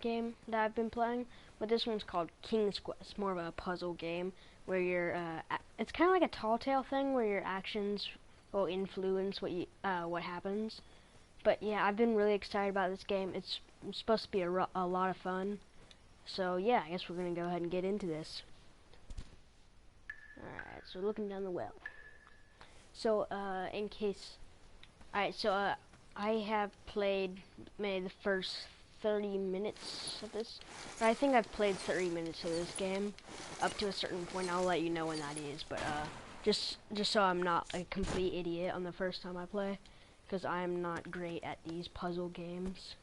game that I've been playing, but this one's called King's Quest, more of a puzzle game where it's kind of like a tall tale thing where your actions will influence what happens. But yeah, I've been really excited about this game. It's supposed to be a lot of fun. So yeah, I guess we're gonna go ahead and get into this. Alright, so looking down the well. So I have played maybe the first 30 minutes of this. I think I've played 30 minutes of this game up to a certain point. I'll let you know when that is, but just so I'm not a complete idiot on the first time I play, because I'm not great at these puzzle games.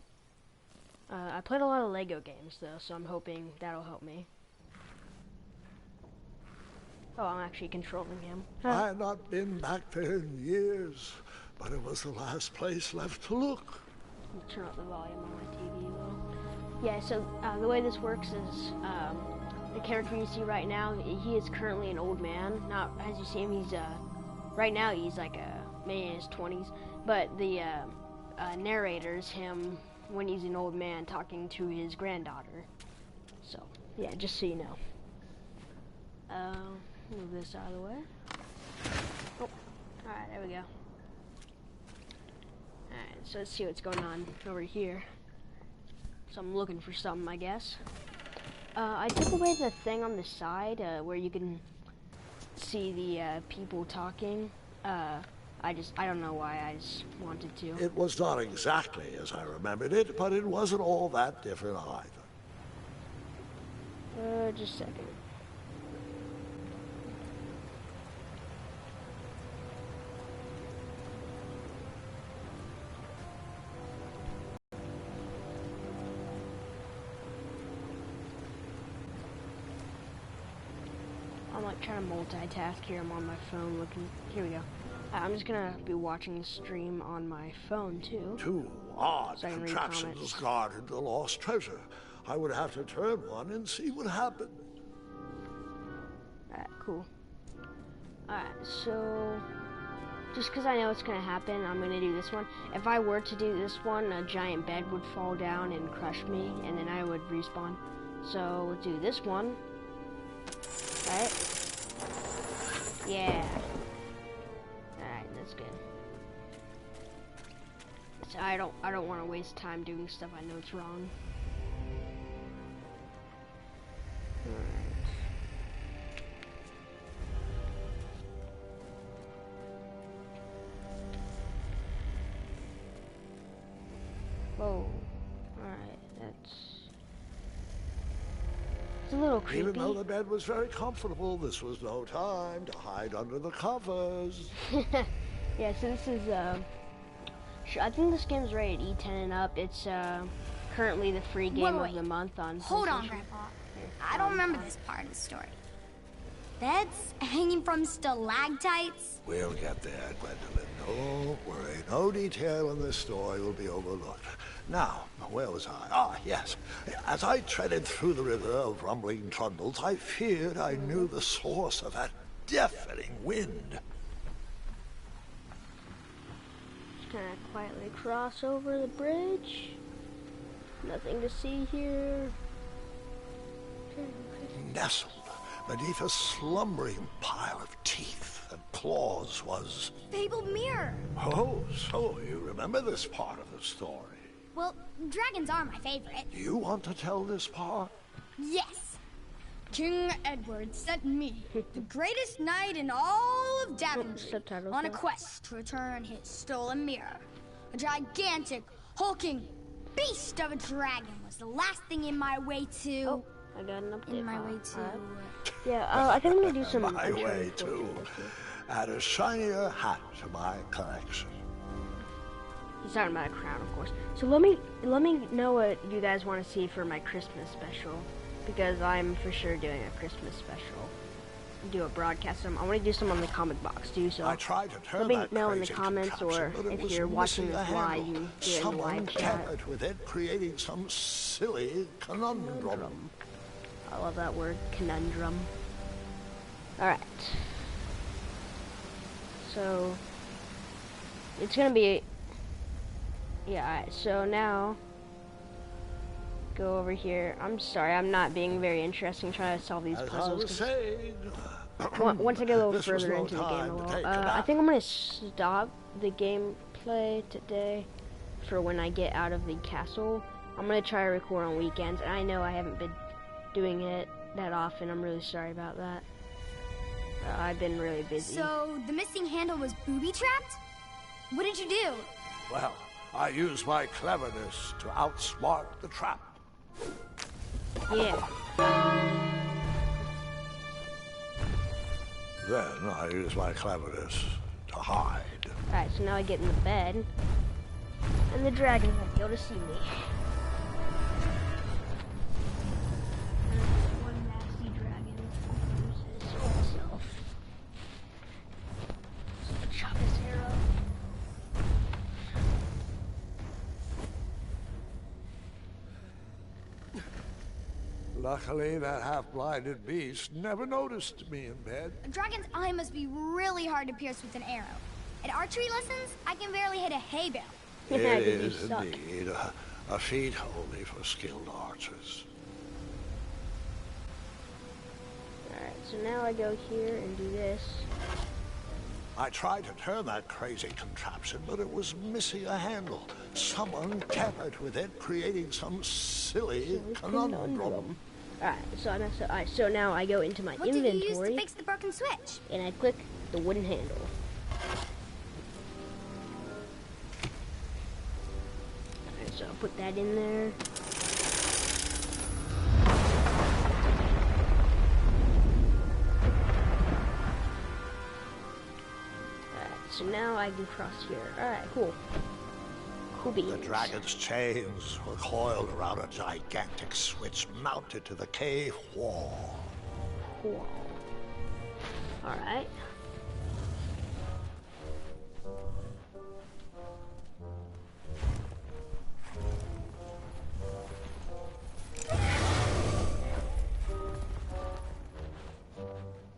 I played a lot of Lego games though, so I'm hoping that'll help me. Oh, I'm actually controlling him. I had not been back there in years, but it was the last place left to look. Turn up the volume on my TV a little. Yeah, so the way this works is the character you see right now, he is currently an old man. Not as you see him, he's right now he's like maybe in his 20s, but the narrator's him when he's an old man talking to his granddaughter. So yeah, just so you know. Move this out of the way. Oh, alright, there we go. Alright, so let's see what's going on over here. So I'm looking for something, I guess. I took away the thing on the side where you can see the people talking. I don't know why, I just wanted to. It was not exactly as I remembered it, but it wasn't all that different either. Just a second. I'm like trying to multitask here. I'm on my phone looking. Here we go. I'm just gonna be watching the stream on my phone too. Two odd So I can read contraptions comments. guarded the lost treasure. I would have to turn one and see what happened. Alright, cool. Alright, so just because I know it's gonna happen, I'm gonna do this one. If I were to do this one, a giant bed would fall down and crush me, and then I would respawn. So we'll do this one. Alright. Yeah. Alright, that's good. So I don't want to waste time doing stuff I know it's wrong. Alright. Whoa. Alright, it's a little creepy. Even though the bed was very comfortable, this was no time to hide under the covers. Yeah, so this is I think this game's rated E10 and up. It's currently the free game of the month on Hold on, PlayStation. Grandpa. I don't remember this part of the story. Beds hanging from stalactites? We'll get there, Gwendolyn. Don't worry. No detail in this story will be overlooked. Now, where was I? Ah, yes. As I treaded through the river of rumbling trundles, I feared I knew the source of that deafening wind. Just kind of quietly cross over the bridge. Nothing to see here. Nestled beneath a slumbering pile of teeth and claws was... Fabled mirror. Oh, so you remember this part of the story. Well, dragons are my favorite. Do you want to tell this part? Yes. King Edward sent me, the greatest knight in all of Daventry, subtitles on a now. quest to return his stolen mirror. A gigantic, hulking beast of a dragon was the last thing in my way to... Oh, I got an update. in my way to... Alright. Yeah, I think I'm gonna do some. My way, too. Add a shinier hat to my collection. He's talking about a crown, of course. So let me know what you guys want to see for my Christmas special, because I'm for sure doing a Christmas special. Do a broadcast. I want to do some on the comic box too. So I tried to turn let me that know in the crazy comments, or contraption, but it if was you're watching missing this a live, handle. you do it in the Someone live chat. tampered with it, creating some silly conundrum. I love that word, conundrum. Alright. So, it's gonna be... Yeah, alright, so now... go over here. I'm sorry, I'm not being very interesting trying to solve these As I puzzles. was saying, Once I get a little this was further no into the game, time I to will. take a I nap. think I'm gonna stop the gameplay today for when I get out of the castle. I'm gonna try to record on weekends, and I know I haven't been doing it that often. I'm really sorry about that. I've been really busy. So, the missing handle was booby-trapped? What did you do? Well, I used my cleverness to outsmart the trap. Yeah. Then I used my cleverness to hide. Alright, so now I get in the bed, and the dragon won't be able to see me. One nasty dragon uses himself. Chop his hair up. Luckily, that half-blinded beast never noticed me in bed. A dragon's eye must be really hard to pierce with an arrow. At archery lessons, I can barely hit a hay bale. It Yeah, 'cause you is suck. indeed a feat only for skilled archers. Alright, so now I go here and do this. I tried to turn that crazy contraption, but it was missing a handle. Someone tampered with it, creating some silly conundrum. Alright, so I messed up. Alright, so now I go into my What did you use to inventory fix the broken switch? and I click the wooden handle. Alright, so I'll put that in there. Alright, so now I can cross here. Alright, cool. Cool beans. The dragon's chains were coiled around a gigantic switch mounted to the cave wall. Cool. Alright.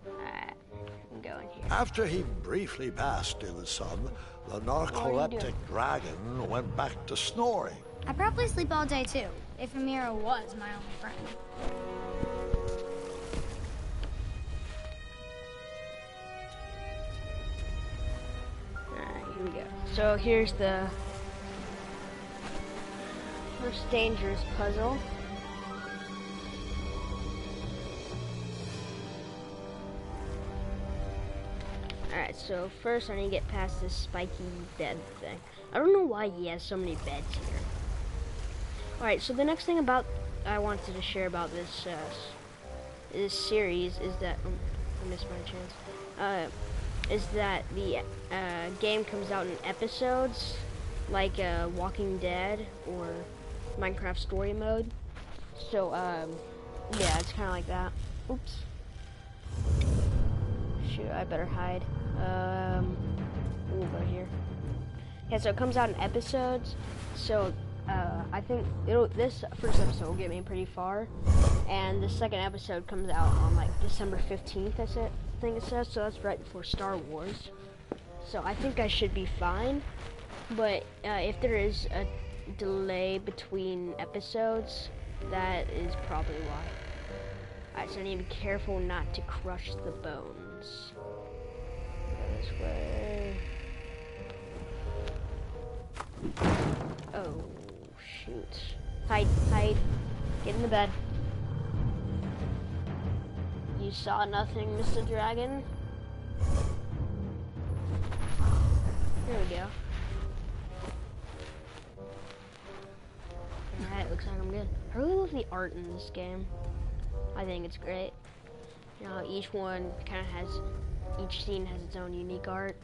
Alright, I'm going here. After he briefly basked in the sun, the narcoleptic dragon went back to snoring. I probably sleep all day too, if Amira was my only friend. Alright, here we go. So here's the first dangerous puzzle. Alright, so first I need to get past this spiky bed thing. I don't know why he has so many beds here. Alright, so the next thing about I wanted to share about this this series is that I missed my chance. Is that the game comes out in episodes, like Walking Dead or Minecraft Story Mode. So yeah, it's kind of like that. Oops. Shoot, I better hide. We'll go here. Yeah, so it comes out in episodes. So I think this first episode will get me pretty far, and the second episode comes out on like December 15th. That's it. I think it says. So that's right before Star Wars. So I think I should be fine. But if there is a delay between episodes, that is probably why. Alright, so I need to be careful not to crush the bones. Go this way. Oh, shoot. Hide, hide. Get in the bed. You saw nothing, Mr. Dragon? There we go. Alright, looks like I'm good. I really love the art in this game. I think it's great. You know, each one kind of has, each scene has its own unique art.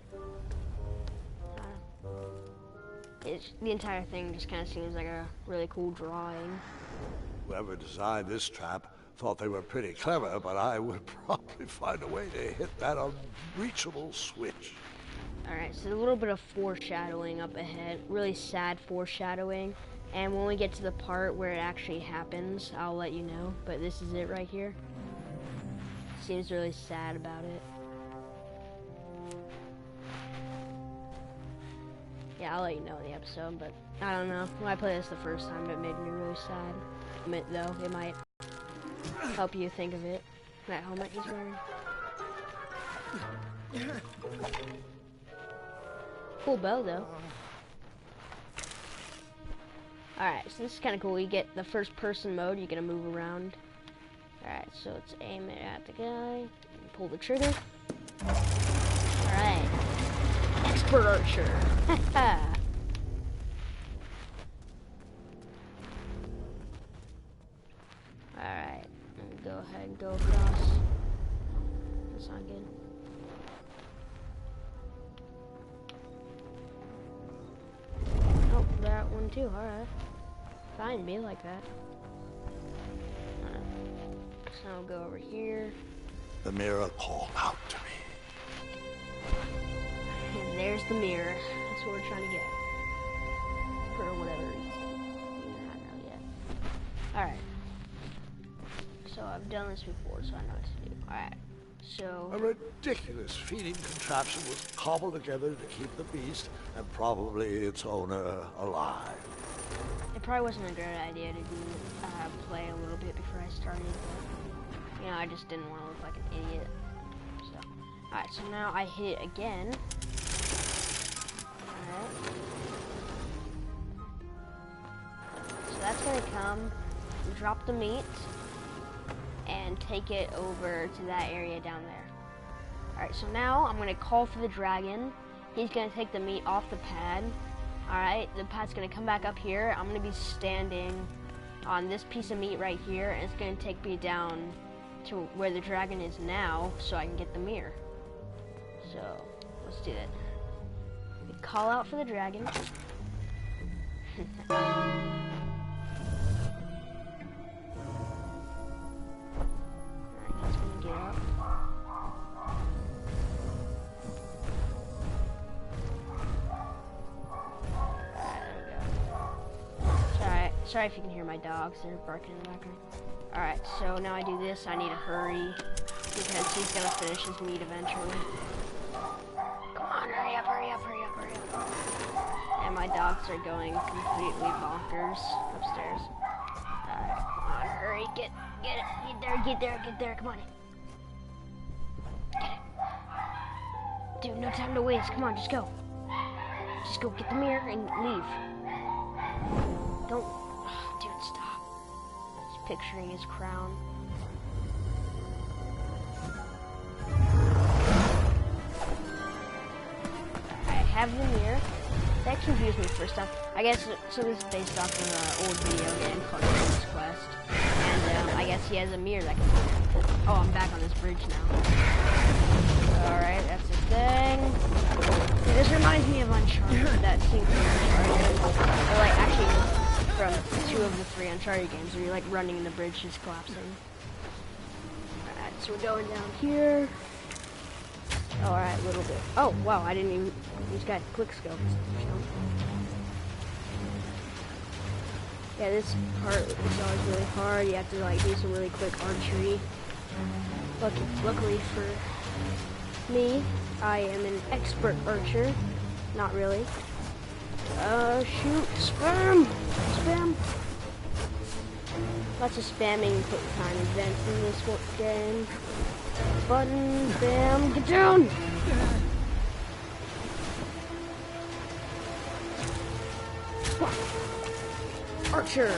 The entire thing just kind of seems like a really cool drawing. Whoever designed this trap thought they were pretty clever, but I would probably find a way to hit that unreachable switch. Alright, so a little bit of foreshadowing up ahead. Really sad foreshadowing. And when we get to the part where it actually happens, I'll let you know. But this is it right here. Seems really sad about it. Yeah, I'll let you know in the episode, but I don't know. When I played this the first time, it made me really sad. helmet, though. It might help you think of it. That helmet he's wearing. Cool bow, though. Alright, so this is kind of cool. You get the first person mode, you're going to move around. Alright, so let's aim it at the guy. And pull the trigger. Alright. Expert archer. Alright, go ahead and go across. That's not good. Oh, that one too, alright. Fine, be like that. So I'll go over here. The mirror called out to me. And there's the mirror. That's what we're trying to get. For whatever reason. Not really yet. Alright. So I've done this before, so I know what to do. Alright. So A ridiculous feeding contraption was cobbled together to keep the beast and probably its owner alive. it probably wasn't a great idea to do play a little bit before I started, but you know, I just didn't want to look like an idiot. So alright, so now I hit it again. Alright. So that's gonna come, drop the meat, and take it over to that area down there. Alright, so now I'm gonna call for the dragon. He's gonna take the meat off the pad. Alright, the pad's gonna come back up here. I'm gonna be standing on this piece of meat right here, and it's gonna take me down to where the dragon is now so I can get the mirror. So, let's do that. We call out for the dragon. He's gonna get up. Sorry if you can hear my dogs, they're barking in the background. Alright, so now I do this, I need to hurry, because he's gonna finish his meat eventually. Come on, hurry up, hurry up, hurry up, hurry up. And my dogs are going completely bonkers upstairs. Alright, come on, hurry, get there, come on. Get it. Dude, no time to waste, come on, just go. Just go get the mirror and leave. Don't, oh, dude, stop. Just picturing his crown. I have the mirror. That confused me first time. I guess, so this is based off of an old video game called King's Quest. And I guess he has a mirror that can... Oh, I'm back on this bridge now. Alright, that's the thing. Yeah, this reminds me of Uncharted, that scene from Uncharted. Or like, actually, from 2 of the 3 Uncharted games where you're like running and the bridge just collapsing. Alright, so we're going down here. Alright, a little bit. Oh, wow, I didn't even... He's got quick scope. Yeah, this part is always really hard. You have to like do some really quick archery. Luckily for me, I am an expert archer. Not really. Shoot, spam! Spam! Lots of spamming quick time events in this game. Button, spam, get down! Archer!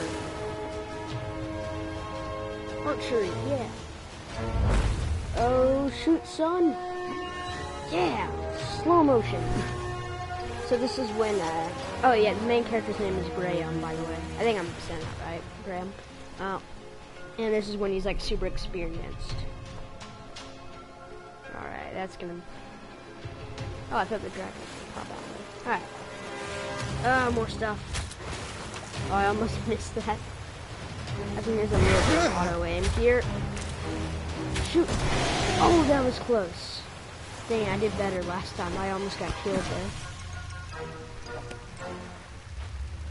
Archery, yeah. Oh, shoot, son! Yeah! Slow motion. So this is when, oh yeah, the main character's name is Graham, by the way. I think I'm saying that right, Graham. And this is when he's like super experienced. Alright, that's gonna... Oh, I thought the dragon was gonna pop out. Alright. More stuff. Oh, I almost missed that. I think there's a little bit of auto aim here. Shoot! Oh, that was close. Dang, I did better last time. I almost got killed there.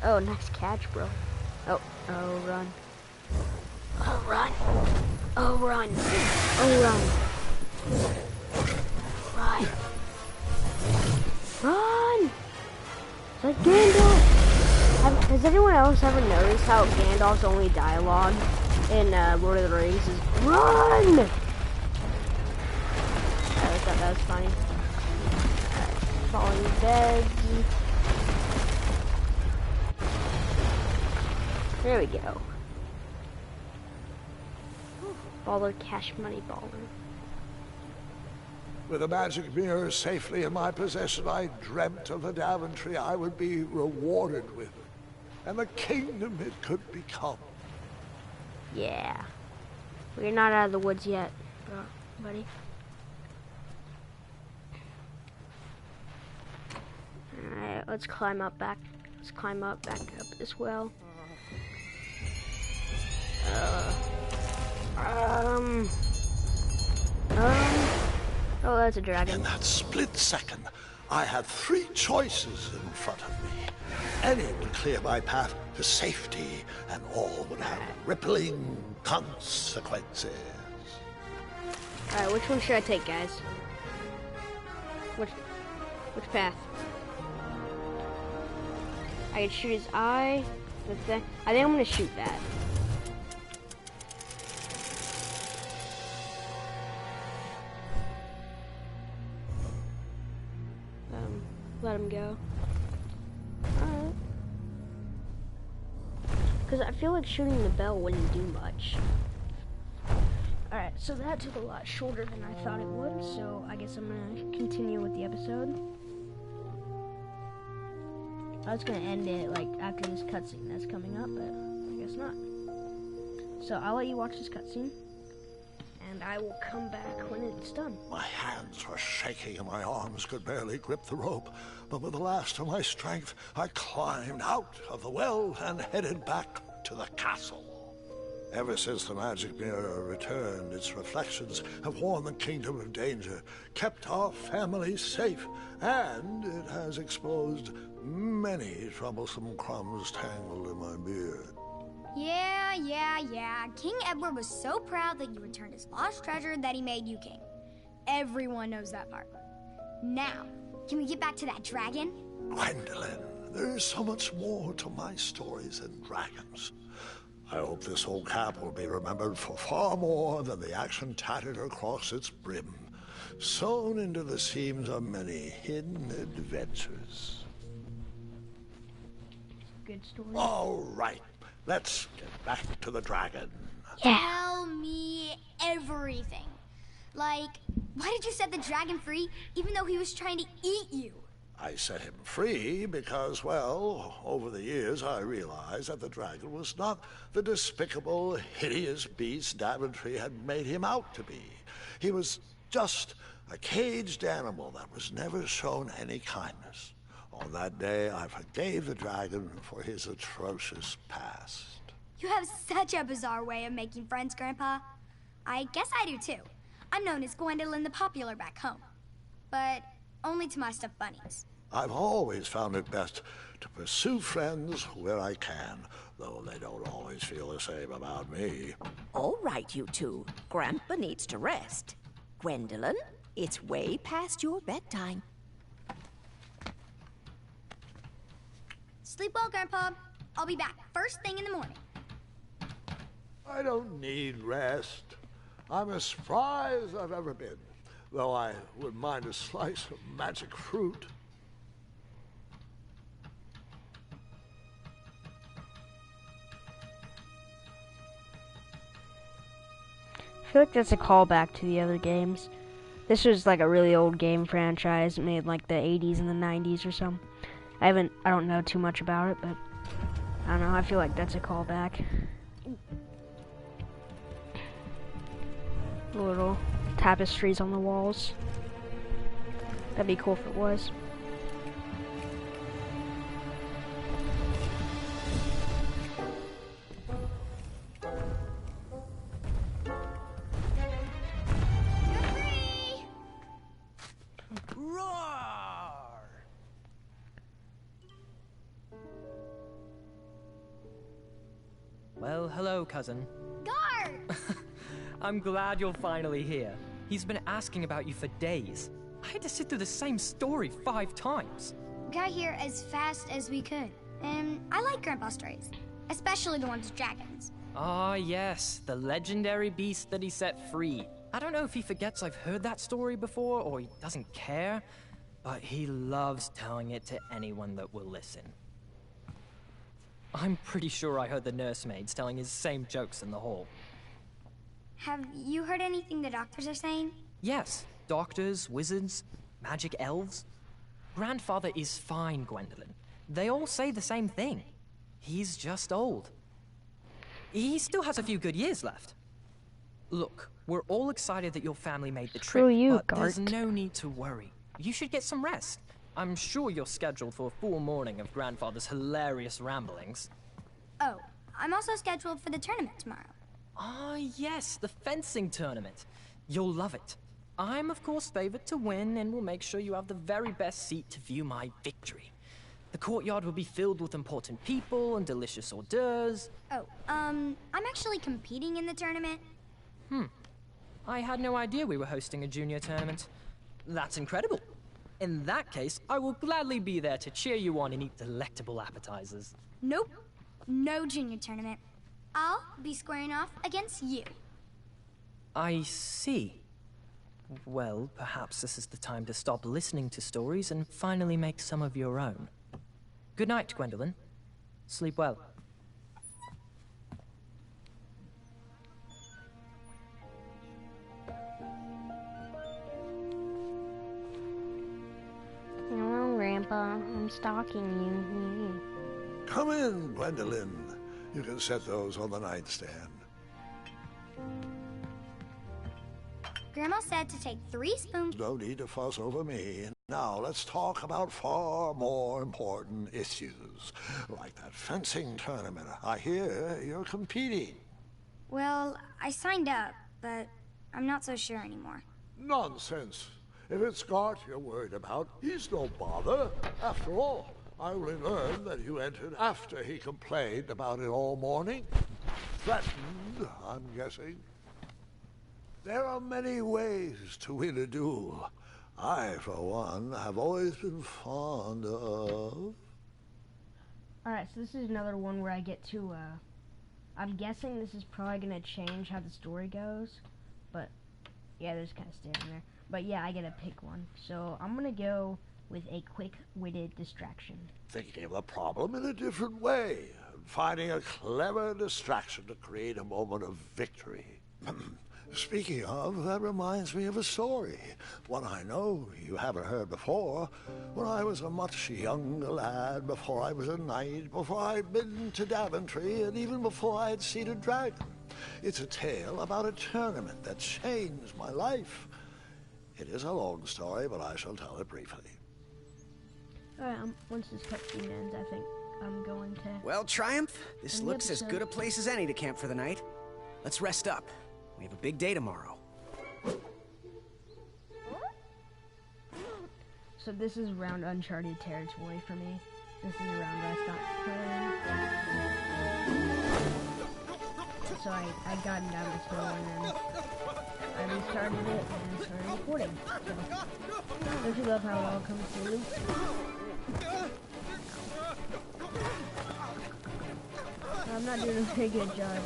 Oh, nice catch, bro. Oh, run. Oh, run. Oh, run. Oh, run. Run. Run! It's like Gandalf! Has anyone else ever noticed how Gandalf's only dialogue in Lord of the Rings is "Run"? I thought that was funny. Alright, falling beds. There we go. Baller, cash money baller. With the magic mirror safely in my possession, I dreamt of the Daventry I would be rewarded with, and the kingdom it could become. Yeah. We're not out of the woods yet, buddy. Alright, let's climb up back. Let's climb up back up this well. Oh, that's a dragon. In that split second, I had 3 choices in front of me. Any would clear my path to safety, and all would have rippling consequences. Alright, which one should I take, guys? Which path? I can shoot his eye. I think I'm gonna shoot that. Let him go. Alright. Because I feel like shooting the bell wouldn't do much. Alright, so that took a lot shorter than I thought it would, so I guess I'm gonna continue with the episode. I was gonna end it like after this cutscene that's coming up, but I guess not. So I'll let you watch this cutscene, and I will come back when it's done. My hands were shaking and my arms could barely grip the rope, but with the last of my strength, I climbed out of the well and headed back to the castle. Ever since the magic mirror returned, its reflections have warned the kingdom of danger, kept our family safe, and it has exposed many troublesome crumbs tangled in my beard. Yeah. King Edward was so proud that you returned his lost treasure that he made you king. Everyone knows that part. Now, can we get back to that dragon? Gwendolyn, there is so much more to my stories than dragons. I hope this old cap will be remembered for far more than the action tattered across its brim, sewn into the seams of many hidden adventures. Good story. All right, let's get back to the dragon. Yeah. Tell me everything. Like, why did you set the dragon free even though he was trying to eat you? I set him free because, well, over the years I realized that the dragon was not the despicable, hideous beast Daventry had made him out to be. He was just a caged animal that was never shown any kindness. On that day, I forgave the dragon for his atrocious past. You have such a bizarre way of making friends, Grandpa. I guess I do too. I'm known as Gwendolyn the Popular back home. But only to my stuffed bunnies. I've always found it best to pursue friends where I can, though they don't always feel the same about me. All right, you two. Grandpa needs to rest. Gwendolyn, it's way past your bedtime. Sleep well, Grandpa. I'll be back first thing in the morning. I don't need rest. I'm as spry as I've ever been, though I wouldn't mind a slice of magic fruit. I feel like that's a callback to the other games. This was like a really old game franchise made in like the 80s and the 90s or something. I don't know too much about it, but I don't know, I feel like that's a callback. Little tapestries on the walls. That'd be cool if it was. Well, hello, cousin. Guard! I'm glad you're finally here. He's been asking about you for days. I had to sit through the same story 5 times. Got here as fast as we could. And I like Grandpa's stories, especially the ones with dragons. Ah, yes, the legendary beast that he set free. I don't know if he forgets I've heard that story before or he doesn't care, but he loves telling it to anyone that will listen. I'm pretty sure I heard the nursemaids telling his same jokes in the hall. Have you heard anything the doctors are saying? Yes, doctors, wizards, magic elves. Grandfather is fine, Gwendolyn. They all say the same thing. He's just old. He still has a few good years left. Look, we're all excited that your family made the Screw trip, you, but there's Gart. no need to worry. You should get some rest. I'm sure you're scheduled for a full morning of Grandfather's hilarious ramblings. Oh, I'm also scheduled for the tournament tomorrow. Ah, yes, the fencing tournament. You'll love it. I'm, of course, favored to win and will make sure you have the very best seat to view my victory. The courtyard will be filled with important people and delicious hors d'oeuvres. Oh, I'm actually competing in the tournament. I had no idea we were hosting a junior tournament. That's incredible. In that case, I will gladly be there to cheer you on and eat delectable appetizers. Nope, no junior tournament. I'll be squaring off against you. I see. Well, perhaps this is the time to stop listening to stories and finally make some of your own. Good night, Gwendolyn. Sleep well. Hello, Grandpa. I'm stalking you. Come in, Gwendolyn. You can set those on the nightstand. Grandma said to take 3 spoons. No need to fuss over me. Now let's talk about far more important issues, like that fencing tournament. I hear you're competing. Well, I signed up, but I'm not so sure anymore. Nonsense. If it's Gart you're worried about, he's no bother. After all, I only learned that you entered after he complained about it all morning. Threatened, I'm guessing. There are many ways to win a duel. I, for one, have always been fond of... Alright, so this is another one where I get to, I'm guessing this is probably gonna change how the story goes. But, yeah, there's kind of stairs in there. But yeah, I get to pick one. So, I'm gonna go with a quick-witted distraction. Thinking of the problem in a different way. Finding a clever distraction to create a moment of victory. Speaking of, that reminds me of a story. One I know you haven't heard before. When I was a much younger lad, before I was a knight, before I'd been to Daventry, and even before I'd seen a dragon. It's a tale about a tournament that changed my life. It is a long story, but I shall tell it briefly. Alright, once this cutscene ends, I think I'm going to... Well, Triumph, this End the looks as episode. good a place as any to camp for the night. Let's rest up. We have a big day tomorrow. So this is around uncharted territory for me. This is around where I stopped playing. So I got down this hill and then I restarted it and started recording. So don't you love how it all comes through? I'm not doing a very good job.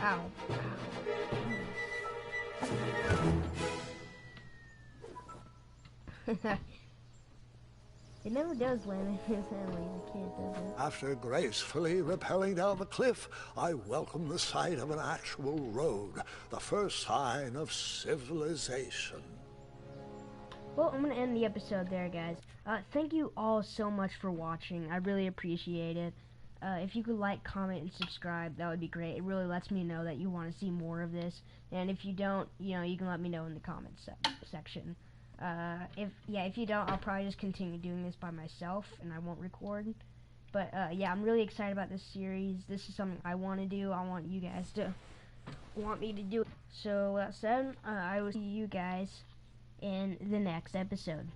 Ow. It never does land in his hand when he's a kid, does it? After gracefully rappelling down the cliff, I welcomed the sight of an actual road, the first sign of civilization. Well, I'm going to end the episode there, guys. Thank you all so much for watching. I really appreciate it. If you could like, comment, and subscribe, that would be great. It really lets me know that you want to see more of this. And if you don't, you can let me know in the comments section. If you don't, I'll probably just continue doing this by myself, and I won't record. But, yeah, I'm really excited about this series. This is something I want to do. I want you guys to want me to do it. So, that said, I will see you guys in the next episode.